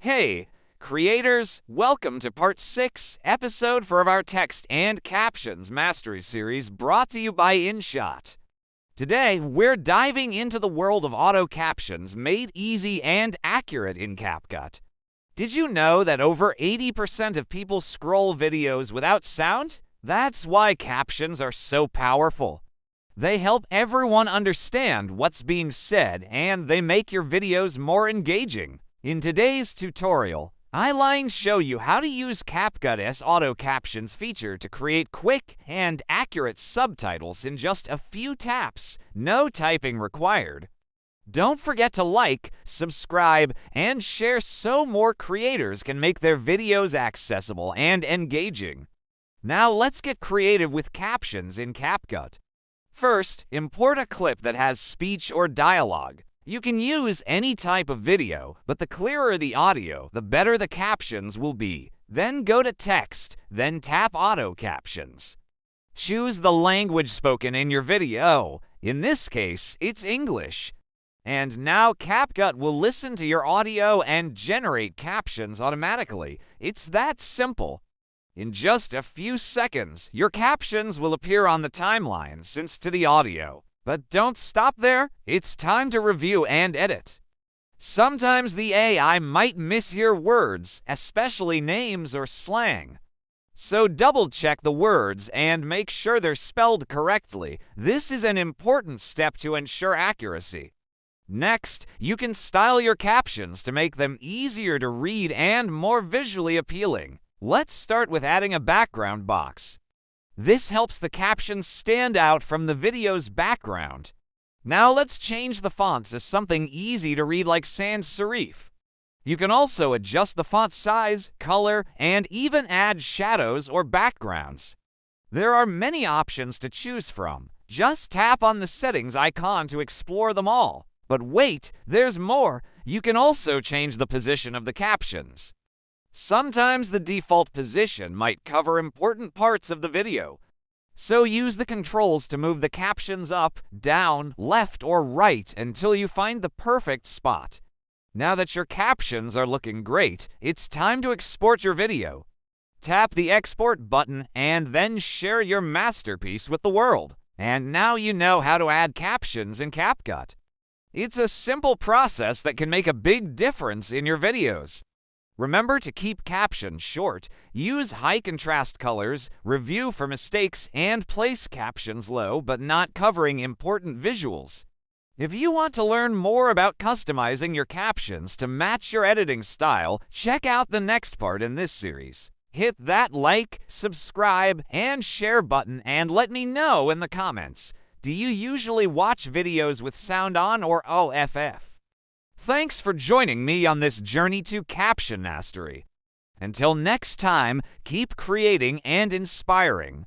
Hey, creators, welcome to part 6, episode 4 of our text and captions mastery series brought to you by InShot. Today, we're diving into the world of auto captions made easy and accurate in CapCut. Did you know that over 80% of people scroll videos without sound? That's why captions are so powerful. They help everyone understand what's being said, and they make your videos more engaging. In today's tutorial, I'll show you how to use CapCut's auto captions feature to create quick and accurate subtitles in just a few taps, no typing required. Don't forget to like, subscribe, and share so more creators can make their videos accessible and engaging. Now let's get creative with captions in CapCut. First, import a clip that has speech or dialogue. You can use any type of video, but the clearer the audio, the better the captions will be. Then go to Text, then tap Auto Captions. Choose the language spoken in your video. In this case, it's English. And now CapCut will listen to your audio and generate captions automatically. It's that simple. In just a few seconds, your captions will appear on the timeline synced to the audio. But don't stop there. It's time to review and edit. Sometimes the AI might mishear words, especially names or slang. So double-check the words and make sure they're spelled correctly. This is an important step to ensure accuracy. Next, you can style your captions to make them easier to read and more visually appealing. Let's start with adding a background box. This helps the captions stand out from the video's background. Now let's change the font to something easy to read like sans serif. You can also adjust the font size, color, and even add shadows or backgrounds. There are many options to choose from. Just tap on the settings icon to explore them all. But wait, there's more. You can also change the position of the captions. Sometimes the default position might cover important parts of the video. So use the controls to move the captions up, down, left, or right until you find the perfect spot. Now that your captions are looking great, it's time to export your video. Tap the Export button and then share your masterpiece with the world. And now you know how to add captions in CapCut. It's a simple process that can make a big difference in your videos. Remember to keep captions short, use high contrast colors, review for mistakes, and place captions low but not covering important visuals. If you want to learn more about customizing your captions to match your editing style, check out the next part in this series. Hit that like, subscribe, and share button and let me know in the comments. Do you usually watch videos with sound on or OFF? Thanks for joining me on this journey to caption mastery. Until next time, keep creating and inspiring.